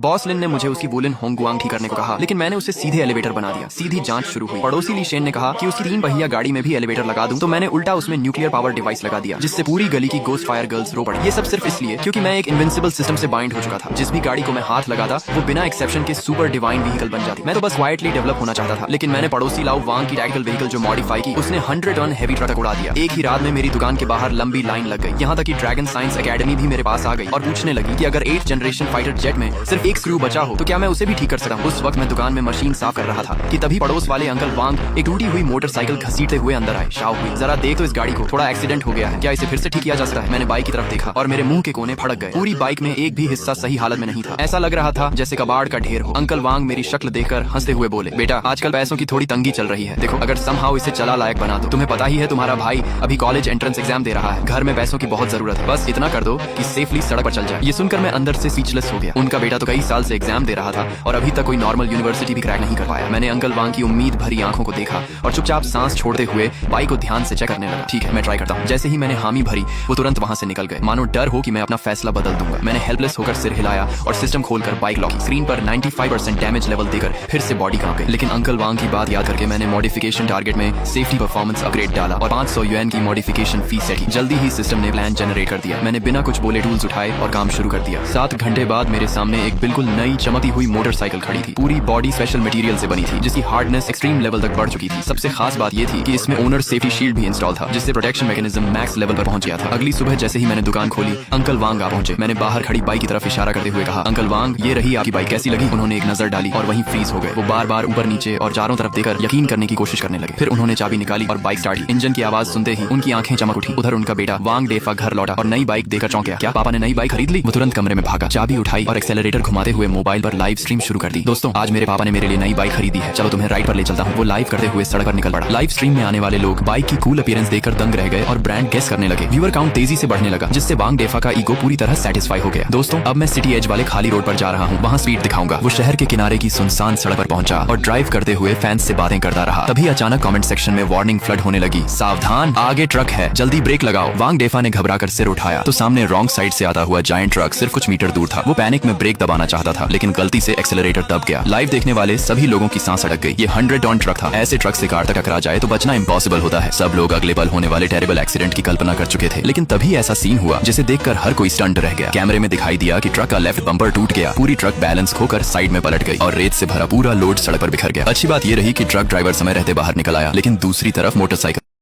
Boss लिन ने मुझे उसकी वुलन होंगगुआंग ठीक करने को कहा, लेकिन मैंने उसे सीधे एलिवेटर बना दिया। सीधी जांच शुरू हुई। पड़ोसी ली शेन ने कहा कि उसकी 3 पहिया गाड़ी में भी एलिवेटर लगा दूं, तो मैंने उल्टा उसमें न्यूक्लियर पावर डिवाइस लगा दिया, जिससे पूरी गली की गोस्ट फायर गर्ल्स रो पड़ी। ये सब सिर्फ इसलिए क्योंकि मैं एक इनविंसिबल सिस्टम से बाइंड हो चुका था। जिस भी गाड़ी को मैं हाथ लगाता वो बिना एक्सेप्शन के सुपर डिवाइन व्हीकल बन जाती। मैं तो बस क्वाइटली डेवलप होना चाहता था, लेकिन मैंने पड़ोसी लाओ वांग की टैक्टिकल व्हीकल जो मॉडिफाई की, उसने 100 टन हैवी ट्रक उड़ा दिया। एक ही रात में मेरी दुकान के बाहर लंबी लाइन लग गई। यहाँ तक कि ड्रैगन साइंस एकेडमी भी मेरे पास आ गई और पूछने लगी कि अगर 8th जनरेशन फाइटर जेट में सिर्फ एक स्क्रू बचा हो तो क्या मैं उसे भी ठीक कर सकता हूँ। उस वक्त मैं दुकान में मशीन साफ कर रहा था कि तभी पड़ोस वाले अंकल वांग एक टूटी हुई मोटरसाइकिल घसीटते हुए अंदर आए। शाओ हुई, जरा देख तो इस गाड़ी को, थोड़ा एक्सीडेंट हो गया है, क्या इसे फिर से ठीक किया जा सकता है। मैंने बाइक की तरफ देखा और मेरे मुंह के कोने फड़क गए। पूरी बाइक में एक भी हिस्सा सही हालत में नहीं था। ऐसा लग रहा था जैसे कबाड़ का ढेर हो। अंकल वांग मेरी शक्ल देखकर हंसते हुए बोले, बेटा आजकल पैसों की थोड़ी तंगी चल रही है, देखो अगर समहाउ इसे चला लायक बना दो। तुम्हें पता ही है तुम्हारा भाई अभी कॉलेज एंट्रेंस एग्जाम दे रहा है, घर में पैसों की बहुत जरूरत है, बस इतना कर दो कि सेफली सड़क पर चल जाए। ये सुनकर मैं अंदर से स्पीचलेस हो गया। उनका बेटा तो कई साल से एग्जाम दे रहा था और अभी तक कोई नॉर्मल यूनिवर्सिटी भी क्रैक नहीं कर पाया। मैंने अंकल वांग की उम्मीद भरी आंखों को देखा और चुपचाप सांस छोड़ते हुए बाइक को ध्यान से चेक करने लगा। ठीक है मैं ट्राई करता हूँ। जैसे ही मैंने हामी भरी वो तुरंत वहां से निकल गए, मानो डर हो कि मैं अपना फैसला बदल दूंगा। मैंने हेल्पलेस होकर सिर हिलाया और सिस्टम खोलकर बाइक लॉक की। स्क्रीन पर 95% डैमेज लेवल देकर फिर से बॉडी कांप गई। लेकिन अंकल वांग की बात याद करके मैंने मॉडिफिकेशन टारगेट में सेफ्टी परफॉर्मेंस अपग्रेड डाला और 500 युएन की मॉडिफिकेशन फी सेट की। जल्दी ही सिस्टम ने प्लान जनरेट कर दिया। मैंने बिना कुछ बोले टूल्स उठाए और काम शुरू कर दिया। 7 घंटे बाद मेरे सामने एक बिल्कुल नई चमकती हुई मोटरसाइकिल खड़ी थी। पूरी बॉडी स्पेशल मटेरियल से बनी थी, जिसकी हार्डनेस एक्सट्रीम लेवल तक बढ़ चुकी थी। सबसे खास बात ये थी कि इसमें ओनर सेफ्टी शील्ड भी इंस्टॉल था, जिससे प्रोटेक्शन मैकेनिज्म मैक्स लेवल पर पहुंच गया था। अगली सुबह जैसे ही मैंने दुकान खोली, अंकल वांग आ पहुंचे। मैंने बाहर खड़ी बाइक की तरफ इशारा करते हुए कहा, अंकल वांग ये रही आपकी बाइक, कैसी लगी। उन्होंने एक नजर डाली और वहीं फ्रीज हो गए। वो बार बार ऊपर नीचे और चारों तरफ देखकर यकीन करने की कोशिश करने लगे। फिर उन्होंने चाबी निकाली और बाइक स्टार्ट की। इंजन की आवाज सुनते ही उनकी आंखें चमक उठी। उधर उनका बेटा वांग डेफा घर लौटा और नई बाइक देकर चौंक गया। क्या पापा ने नई बाइक खरीद ली। वो तुरंत कमरे में भागा, चाबी उठाई और एक्सेलरेटर घुमाते हुए मोबाइल पर लाइव स्ट्रीम शुरू कर दी। दोस्तों आज मेरे पापा ने मेरे लिए नई बाइक खरीदी है, चलो तुम्हें राइड पर ले चलता हूँ। वो लाइव करते हुए सड़क पर निकल पड़ा। लाइव स्ट्रीम में आने वाले लोग बाइक की कूल अपीयरेंस देखकर दंग रह गए और ब्रांड गेस करने लगे। व्यूअर काउंट तेजी से बढ़ने लगा, जिससे वांग डेफा का ईगो पूरी तरह सेटिस्फाई हो गया। दोस्तों अब मैं सिटी एज वाले खाली रोड पर जा रहा हूँ, वहाँ स्पीड दिखाऊंगा। वो शहर के किनारे की सुनसान सड़क पर पहुंचा और ड्राइव करते हुए फैंस से बातें करता रहा। तभी अचानक कमेंट सेक्शन में वार्निंग फ्लड होने लगी, सावधान आगे ट्रक है, जल्दी ब्रेक लगाओ। वांग डेफा ने घबराकर सिर उठाया तो सामने रॉन्ग साइड से आता हुआ जायंट ट्रक सिर्फ कुछ मीटर दूर था। वो पैनिक में ब्रेक दबाना चाहता था, लेकिन गलती से एक्सेलरेटर दब गया। लाइव देखने वाले सभी लोगों की सांस अटक गई। ये 100 टन ट्रक था। ऐसे ट्रक से कार तक टकरा जाए तो बचना इम्पॉसिबल होता है। सब लोग अगले पल होने वाले टेरिबल एक्सीडेंट की कल्पना कर चुके थे, लेकिन तभी ऐसा सीन हुआ जिसे देखकर हर कोई स्टंट रह गया। कैमरे में दिखाई दिया कि ट्रक का लेफ्ट बम्पर टूट गया। पूरी ट्रक बैलेंस खोकर साइड में पलट गई और रेत से भरा पूरा लोड सड़क पर बिखर गया। अच्छी बात यह रही कि ट्रक ड्राइवर समय रहते बाहर निकल आया, लेकिन दूसरी तरफ मोटरसाइकिल